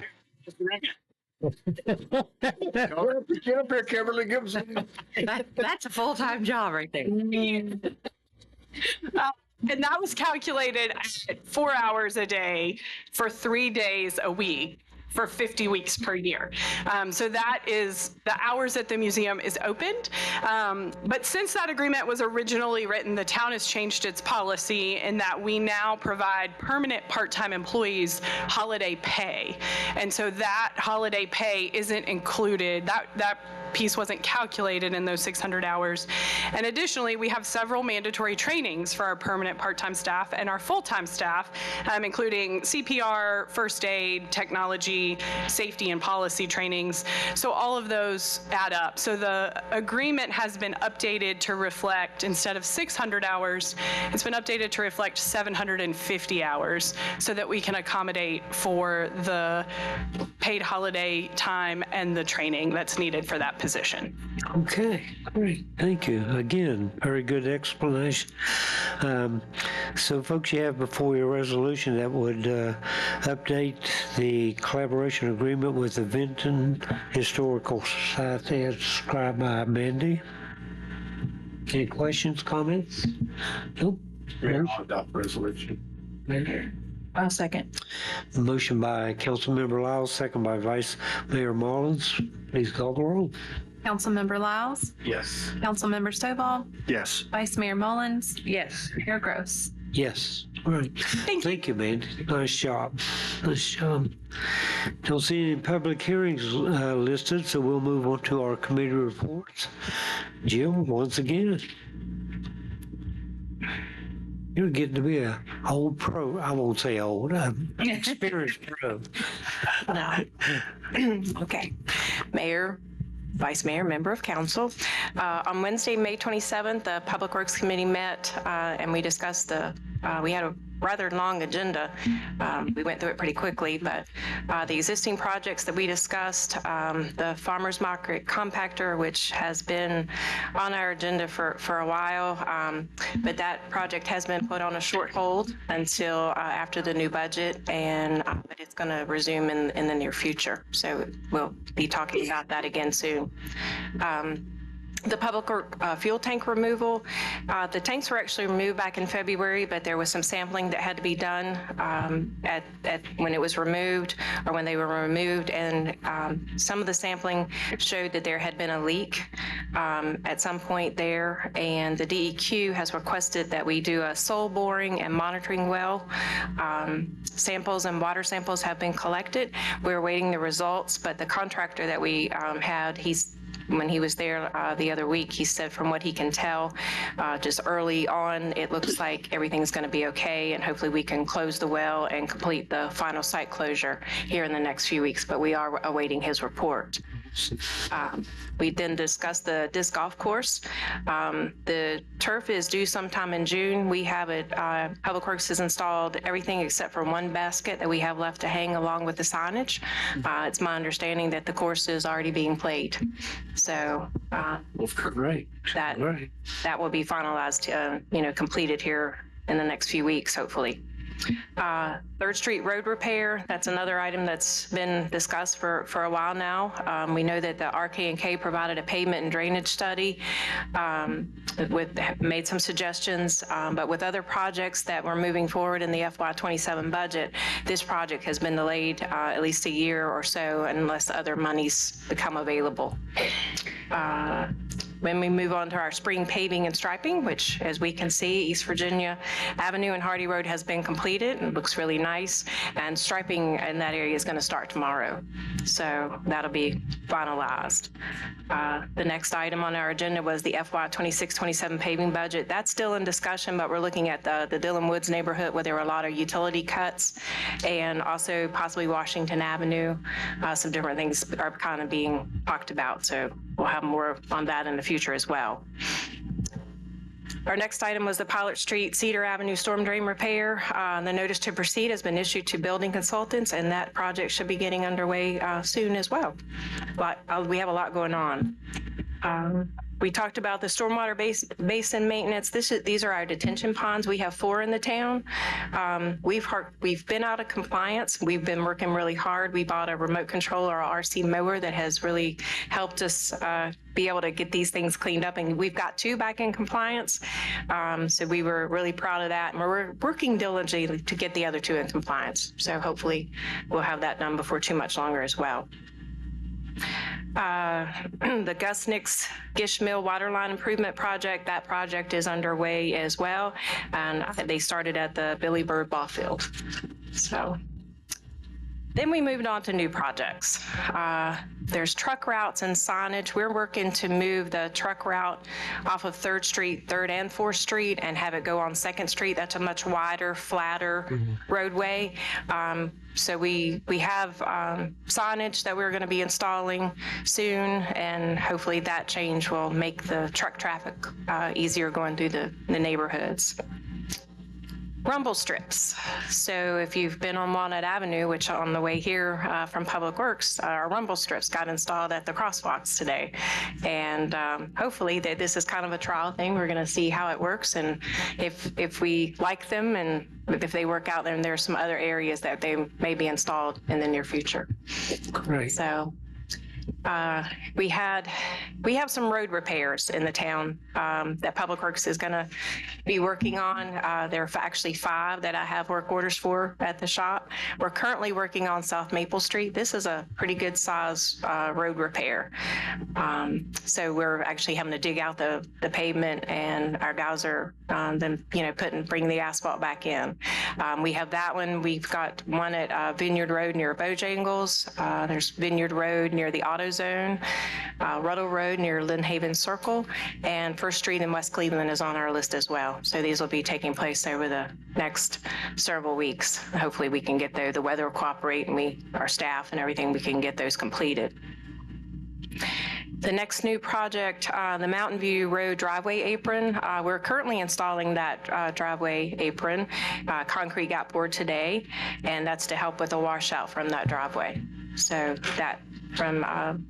Get up here, Kimberly. Give us That's a full-time job right there. And that was calculated at 4 hours a day for 3 days a week for 50 weeks per year. So that is the hours that the museum is opened. But since that agreement was originally written, the town has changed its policy in that we now provide permanent part-time employees holiday pay. And so that holiday pay isn't included, that piece wasn't calculated in those 600 hours. And additionally, we have several mandatory trainings for our permanent part-time staff and our full-time staff, including CPR, first aid, technology, safety and policy trainings. So all of those add up. So the agreement has been updated to reflect, instead of 600 hours, it's been updated to reflect 750 hours so that we can accommodate for the paid holiday time and the training that's needed for that position. Okay, great. Thank you. Again, very good explanation. So folks, you have before you a resolution that would update the collaboration agreement with the Vinton Historical Society as described by Mandy. Any questions, comments? Nope. adopt resolution. I'll second. Motion by Councilmember Lyles, second by Vice Mayor Mullins. Please call the roll. Councilmember Lyles? Yes. Councilmember Stovall? Yes. Vice Mayor Mullins? Yes. Mayor Gross? Yes. Right. Thank you, man. Nice job. Nice job. Don't see any public hearings listed, so we'll move on to our committee reports. Jim, once again. You're getting to be a old pro. I won't say old, experienced pro. No. Okay. Mayor, Vice Mayor, Member of Council. On Wednesday, May 27th, the Public Works Committee met and we discussed we had a rather long agenda. We went through it pretty quickly, but the existing projects that we discussed, the Farmers Market Compactor, which has been on our agenda for a while, but that project has been put on a short hold until after the new budget, and but it's going to resume in the near future. So we'll be talking about that again soon. The public fuel tank removal, the tanks were actually removed back in February, but there was some sampling that had to be done when it was removed or when they were removed, and some of the sampling showed that there had been a leak at some point there, and the DEQ has requested that we do a soil boring and monitoring well. Samples and water samples have been collected. We're awaiting the results, but the contractor that we had, when he was there the other week, he said from what he can tell, just early on, it looks like everything's going to be okay, and hopefully we can close the well and complete the final site closure here in the next few weeks, but we are awaiting his report. We then discussed the disc golf course. The turf is due sometime in June. We have it, Public Works has installed everything except for one basket that we have left to hang along with the signage. It's my understanding that the course is already being played. So Great. that will be finalized, completed here in the next few weeks, hopefully. 3rd Street Road repair, that's another item that's been discussed for a while now. We know that the RK&K provided a pavement and drainage study, made some suggestions, but with other projects that were moving forward in the FY27 budget, this project has been delayed at least a year or so unless other monies become available. When we move on to our spring paving and striping, which, as we can see, East Virginia Avenue and Hardy Road has been completed and looks really nice, and striping in that area is going to start tomorrow. So that'll be finalized. The next item on our agenda was the FY26-27 paving budget. That's still in discussion, but we're looking at the Dillon Woods neighborhood where there were a lot of utility cuts, and also possibly Washington Avenue. Some different things are kind of being talked about, so we'll have more on that in the future as well. Our next item was the Pilot Street Cedar Avenue storm drain repair. The notice to proceed has been issued to building consultants, and that project should be getting underway soon as well. But we have a lot going on. We talked about the stormwater basin maintenance. These are our detention ponds. We have 4 in the town. We've been out of compliance. We've been working really hard. We bought a remote control or RC mower that has really helped us be able to get these things cleaned up. And we've got 2 back in compliance. So we were really proud of that. And we're working diligently to get the other 2 in compliance. So hopefully we'll have that done before too much longer as well. The Gus Nix Gish Mill Waterline Improvement Project, that project is underway as well. And they started at the Billy Bird Ball Field. So then we moved on to new projects. There's truck routes and signage. We're working to move the truck route off of 3rd Street, 3rd and 4th Street, and have it go on 2nd Street. That's a much wider, flatter roadway. So we have signage that we're going to be installing soon, and hopefully that change will make the truck traffic easier going through the neighborhoods. Rumble strips. So if you've been on Walnut Avenue, which on the way here from Public Works, our rumble strips got installed at the crosswalks today. And hopefully this is kind of a trial thing. We're going to see how it works, and if we like them and if they work out, then there's some other areas that they may be installed in the near future. Great. So we have some road repairs in the town that Public Works is going to be working on. There are actually 5 that I have work orders for at the shop. We're currently working on South Maple Street. This is a pretty good size road repair. So we're actually having to dig out the pavement, and our guys are then bring the asphalt back in. We have that one. We've got one at Vineyard Road near Bojangles. There's Vineyard Road near the Auto Zone, Ruddle Road near Lynn Haven Circle, and First Street in West Cleveland is on our list as well. So these will be taking place over the next several weeks. Hopefully we can get the weather will cooperate, and our staff and everything, we can get those completed. The next new project, the Mountain View Road driveway apron. We're currently installing that driveway apron. Concrete got poured today, and that's to help with the washout from that driveway. So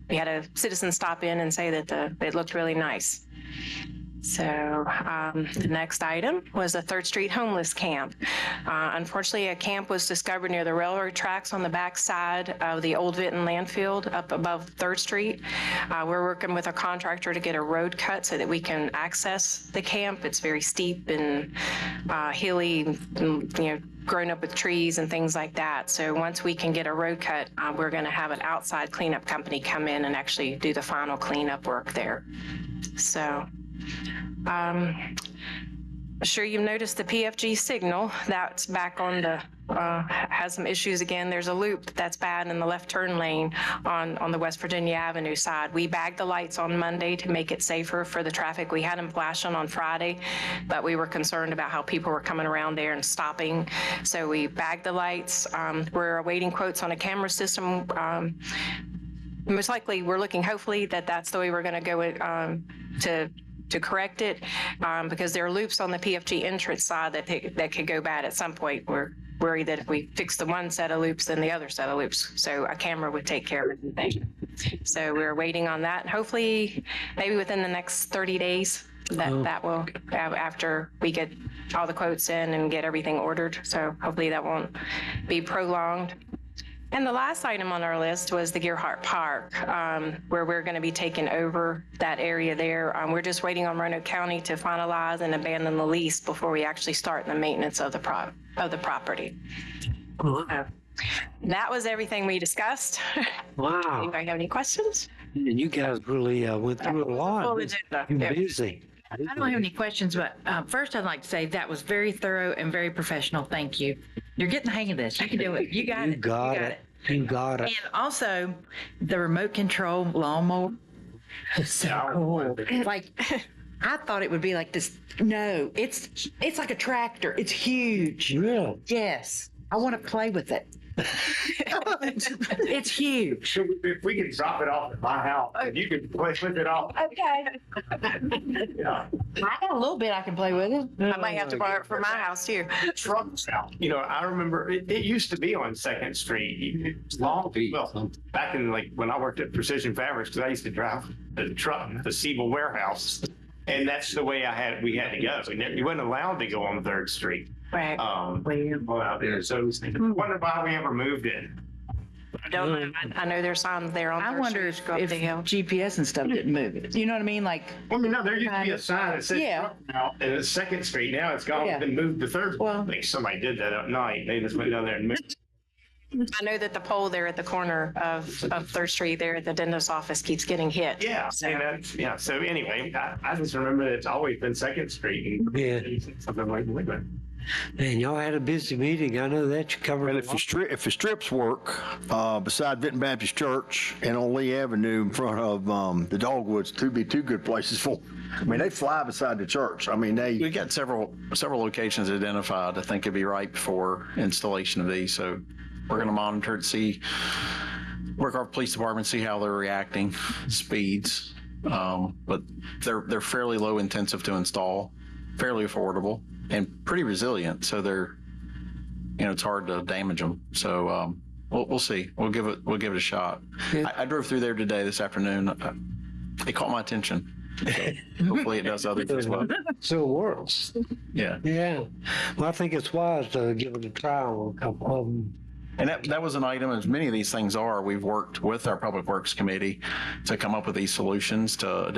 we had a citizen stop in and say that it looked really nice. So the next item was the 3rd Street homeless camp. Unfortunately, a camp was discovered near the railroad tracks on the back side of the old Vinton landfill up above 3rd Street. We're working with a contractor to get a road cut so that we can access the camp. It's very steep and hilly, grown up with trees and things like that. So once we can get a road cut, we're going to have an outside cleanup company come in and actually do the final cleanup work there. So I'm sure you've noticed the PFG signal that's back on has some issues again. There's a loop that's bad in the left turn lane on the West Virginia Avenue side. We bagged the lights on Monday to make it safer for the traffic. We had them flashing on Friday, but we were concerned about how people were coming around there and stopping. So we bagged the lights. We're awaiting quotes on a camera system. Most likely, we're looking hopefully that's the way we're going to go to correct it, because there are loops on the PFG entrance side that could go bad at some point. We're worried that if we fix the one set of loops, then the other set of loops. So a camera would take care of everything. So we're waiting on that. Hopefully, maybe within the next 30 days, that will, after we get all the quotes in and get everything ordered. So hopefully that won't be prolonged. And the last item on our list was the Gearhart Park, where we're going to be taking over that area there. We're just waiting on Roanoke County to finalize and abandon the lease before we actually start the maintenance of the property. That was everything we discussed. Wow. Anybody have any questions? And you guys really went through a lot. Full agenda. You're busy. I don't have any questions, but first I'd like to say that was very thorough and very professional. Thank you. You're getting the hang of this. You can do it. You got it. You got it. You got it. And also, the remote control lawnmower is so cool. Like, I thought it would be like this. No, it's like a tractor. It's huge. Really? Yes. I want to play with it. It's huge. So if we could drop it off at my house, and you could play with it off. Okay. Yeah. I got a little bit I can play with it. I might have to borrow it from my house too. Trucks out. I remember it used to be on 2nd Street. Back in when I worked at Precision Fabrics, because I used to drive the truck, the Siebel warehouse. And that's the way we had to go. You weren't allowed to go on 3rd Street. Right. Go out there. So I wonder why we ever moved it. I don't know. I know there's signs there on. I wonder if GPS and stuff didn't move it. You know what I mean? Like, no, there used to be a sign that said truck out, and it's 2nd Street. Now it's gone. It's been moved to 3rd. Well, I think somebody did that at night. They just went down there and moved. I know that the pole there at the corner of 3rd Street there at the dentist's office keeps getting hit. Yeah. So, so anyway, I just remember that it's always been 2nd Street. And something like that. Man, y'all had a busy meeting. I know that you covered. Well, if the strips work beside Vinton Baptist Church and on Lee Avenue in front of the Dogwoods, be two good places for. I mean, they fly beside the church. I mean, we got several locations identified. I think it'd be right for installation of these. So we're going to monitor to work our police department, see how they're reacting, speeds. But they're fairly low intensive to install, fairly affordable, and pretty resilient. So they're, it's hard to damage them. So we'll see. We'll give it a shot. Yeah. I drove through there this afternoon. It caught my attention. So hopefully it does others as well. So it works. Yeah. Yeah. Well, I think it's wise to give it a try on a couple of them. And that was an item, as many of these things are, we've worked with our Public Works Committee to come up with these solutions to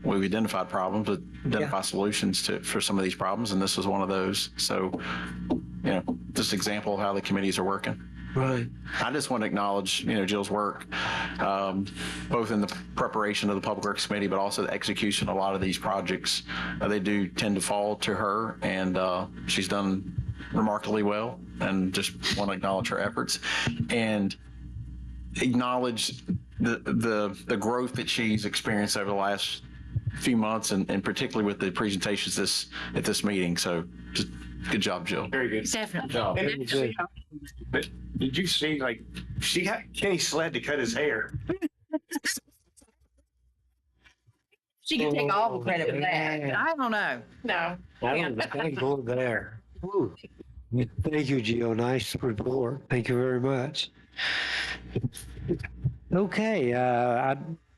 we've identified problems, but identify solutions for some of these problems, and this was one of those. So, just example of how the committees are working. Right. I just want to acknowledge, Jill's work, both in the preparation of the Public Works Committee, but also the execution of a lot of these projects. They do tend to fall to her, and she's done remarkably well, and just want to acknowledge her efforts and acknowledge the growth that she's experienced over the last few months, and particularly with the presentations at this meeting. So just good job, Jill. Very good. Definitely. But did you see, like, she got Kenny Sled to cut his hair? She can take all the credit for that. I don't know. No. I don't think I go there. Ooh. Thank you, Gio. Nice report. Thank you very much. Okay,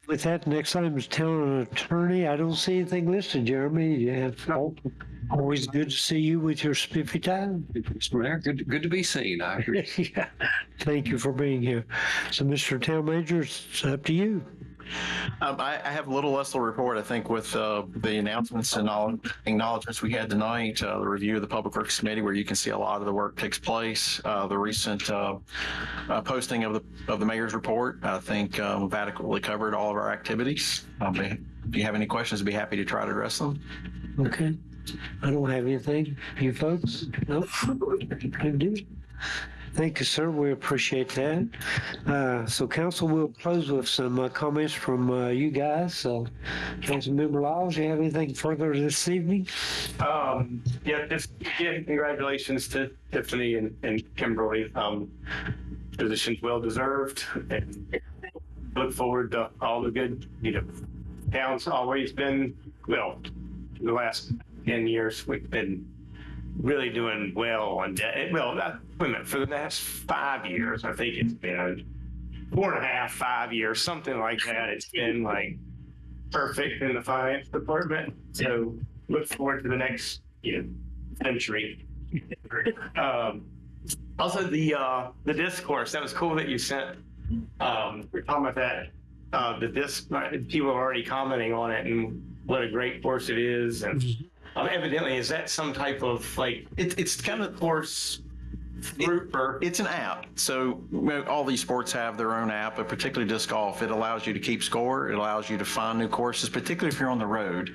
with that, next item is town attorney. I don't see anything listed, Jeremy. Yeah, always good to see you with your spiffy time. Mr. Mayor, good to be seen. I agree. Yeah. Thank you for being here. So, Mr. Town Manager, it's up to you. I have a little less to report, I think, with the announcements and all acknowledgements we had tonight, the review of the Public Works Committee, where you can see a lot of the work takes place, the recent posting of the mayor's report. I think we've adequately covered all of our activities. If you have any questions, I'd be happy to try to address them. Okay. I don't have anything. You folks? Nope. Good deal. Thank you, sir. We appreciate that. So council will close with some comments from you guys. Councilmember Lyles, you have anything further this evening? Just congratulations to Tiffany and Kimberly. Positions well deserved, and look forward to all the good, town's always been, the last 10 years, we've been really doing well on for the last 5 years. I think it's been 4.5, 5 years, something like that. It's been like perfect in the finance department. So look forward to the next century. Also the discourse, that was cool that you sent. We're talking about that. People are already commenting on it and what a great course it is, and evidently, is that some type of it's kind of course group or it's an app. So all these sports have their own app, but particularly disc golf, it allows you to keep score. It allows you to find new courses, particularly if you're on the road.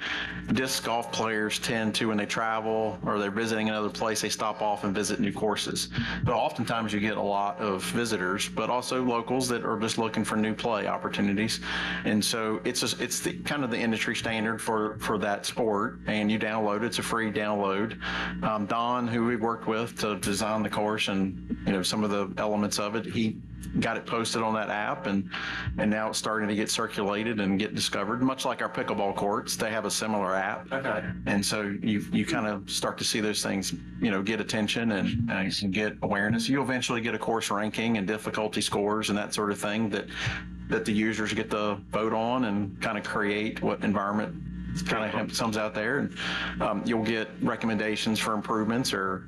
Disc golf players tend to, when they travel or they're visiting another place, they stop off and visit new courses. But oftentimes you get a lot of visitors, but also locals that are just looking for new play opportunities. And so it's kind of the industry standard for that sport. And you download it. It's a free download. Don, who we worked with to design the course, and some of the elements of it, he got it posted on that app, and now it's starting to get circulated and get discovered. Much like our pickleball courts, they have a similar app. Okay. And so you kind of start to see those things get attention and get awareness. You eventually get a course ranking and difficulty scores and that sort of thing that the users get to vote on and kind of create what environment kind of comes out there, and you'll get recommendations for improvements, or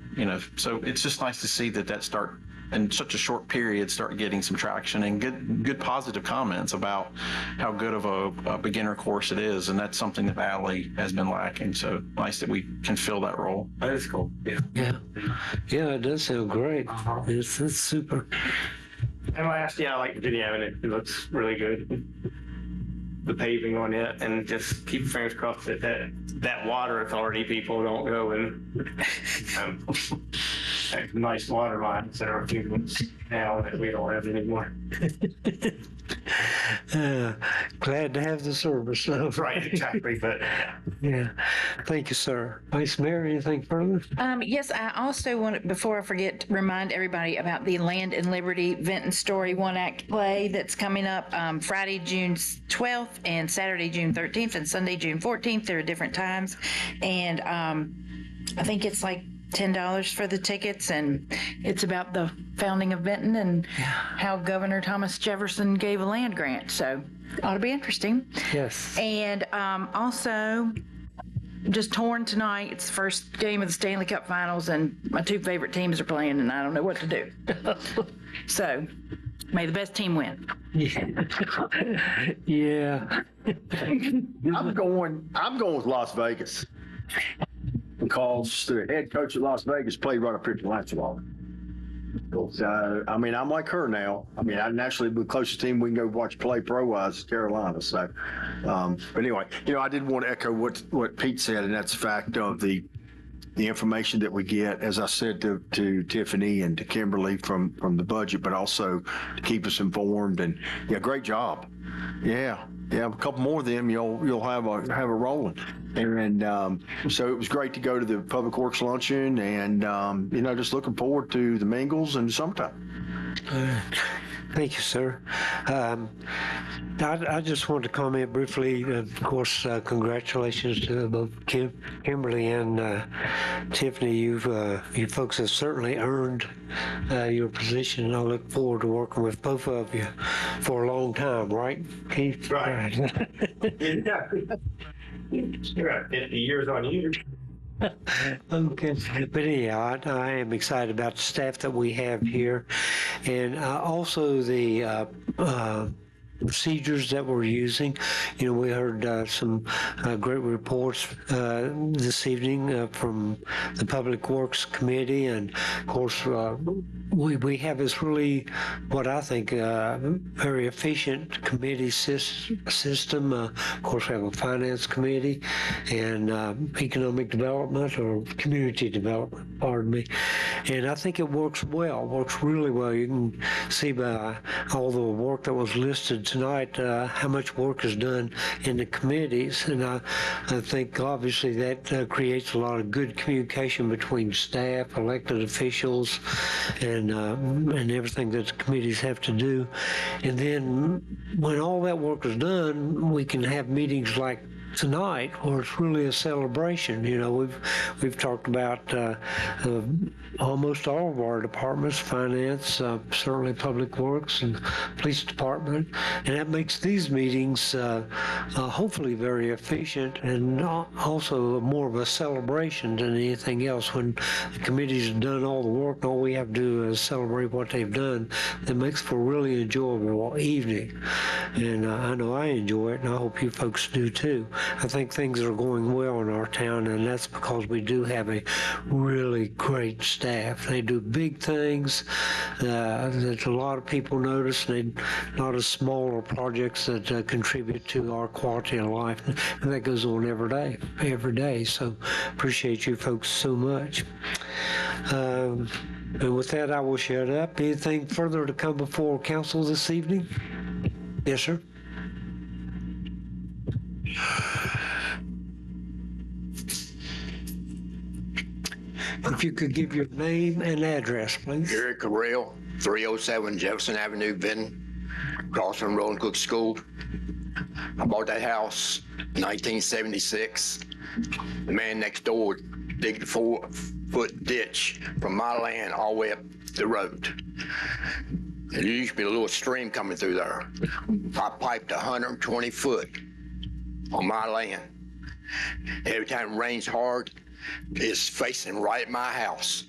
so it's just nice to see that start in such a short period start getting some traction and good positive comments about how good of a beginner course it is, and that's something that Valley has been lacking. So nice that we can fill that role. That is cool. Yeah, it does sound great. It's super. And I like the video, and it looks really good. The paving on it, and just keep fingers crossed that water authority people don't go and nice water lines that are a few months now that we don't have anymore. Glad to have the service. Right, exactly. But yeah, thank you, sir. Vice Mayor, anything further? Yes, I also want, before I forget, to remind everybody about the Land and Liberty Vinton Story One Act play that's coming up Friday, June 12th, and Saturday, June 13th, and Sunday, June 14th. There are different times, and I think it's like $10 for the tickets, and it's about the founding of Vinton and how Governor Thomas Jefferson gave a land grant. So ought to be interesting. Yes. And also, just torn tonight. It's the first game of the Stanley Cup Finals, and my two favorite teams are playing, and I don't know what to do. So, may the best team win. Yeah. I'm going with Las Vegas because the head coach of Las Vegas played right up here to Lancelot. So, I mean, I'm like her now. I mean, I naturally, the closest team we can go watch play pro-wise is Carolina. So, but anyway, I did want to echo what Pete said, and that's the fact of the information that we get, as I said to Tiffany and to Kimberly from the budget, but also to keep us informed. And yeah, great job. Yeah, a couple more of them, you'll have a rolling. And so it was great to go to the Public Works luncheon, and just looking forward to the mingles and summertime. Thank you, sir. I just want to comment briefly. Of course, congratulations to both Kimberly and Tiffany. You folks have certainly earned your position, and I look forward to working with both of you for a long time. Right, Keith? Right. Yeah. You're at 50 years on you. Okay, but anyhow, I am excited about the staff that we have here, and also the procedures that we're using. We heard some great reports this evening from the Public Works Committee, and of course we have this really, what I think, very efficient committee system. Of course, we have a finance committee and economic development, or community development, pardon me. And I think it works really well. You can see by all the work that was listed tonight how much work is done in the committees. And I think obviously that creates a lot of good communication between staff, elected officials, and everything that the committees have to do. And then when all that work is done, we can have meetings like tonight, where it's really a celebration. We've talked about almost all of our departments, finance, certainly Public Works and Police Department, and that makes these meetings hopefully very efficient, and also more of a celebration than anything else. When the committees have done all the work, all we have to do is celebrate what they've done. It makes for a really enjoyable evening, and I know I enjoy it, and I hope you folks do too. I think things are going well in our town, and that's because we do have a really great staff. They do big things that a lot of people notice, and a lot of smaller projects that contribute to our quality of life. And that goes on every day. So appreciate you folks so much. And with that, I will shut up. Anything further to come before council this evening? Yes, sir. If you could give your name and address, please. Gary Correll, 307 Jefferson Avenue, Vinton, across from Rolling Cook School. I bought that house in 1976. The man next door digged a 4-foot ditch from my land all the way up the road. There used to be a little stream coming through there. I piped 120 foot on my land. Every time it rains hard, it's facing right at my house.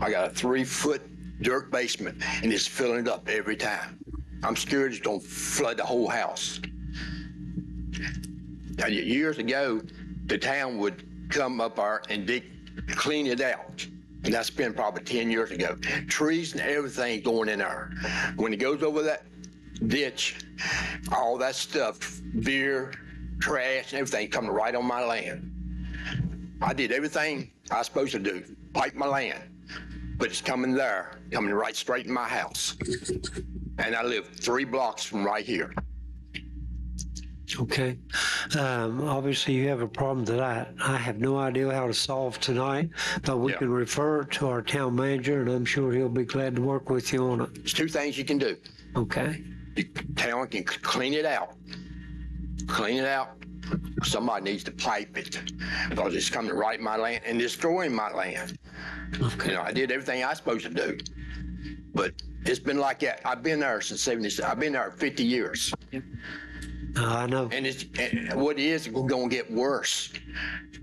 I got a 3-foot dirt basement, and it's filling it up every time. I'm scared it's gonna flood the whole house. Now, years ago, the town would come up there and clean it out. And that's been probably 10 years ago. Trees and everything going in there. When it goes over that ditch, all that stuff, beer, trash, and everything coming right on my land. I did everything I was supposed to do, pipe my land, but it's coming right straight in my house. And I live 3 blocks from right here. Okay. Obviously, you have a problem that I have no idea how to solve tonight, but we can refer it to our town manager, and I'm sure he'll be glad to work with you on it. There's 2 things you can do. Okay. The town can clean it out. Somebody needs to pipe it because it's coming right in my land and destroying my land. Okay. I did everything I was supposed to do, but it's been like that. I've been there since 70s. I've been there 50 years. Yep. I know. And what it is, it's going to get worse.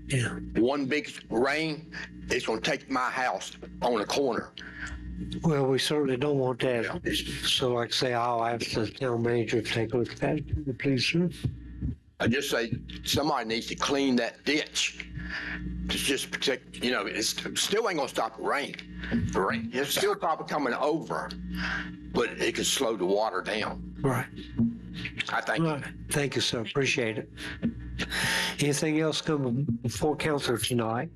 Yeah. One big rain, it's going to take my house on the corner. Well, we certainly don't want that. So like I say, I'll ask the town manager to take a look at that, please, sir. I just say somebody needs to clean that ditch. To just protect, it still ain't gonna stop the rain. The rain, it's still probably coming over, but it can slow the water down. Right. I think. Right. Thank you, sir. Appreciate it. Anything else come before council tonight?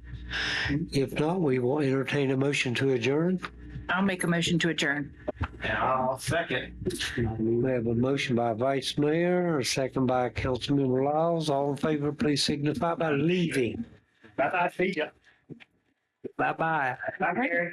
If not, we will entertain a motion to adjourn. I'll make a motion to adjourn. And I'll second. We have a motion by Vice Mayor, a second by Councilmember Lyles. All in favor, please signify by leaving. Bye-bye, see ya. Bye-bye. Bye, Gary.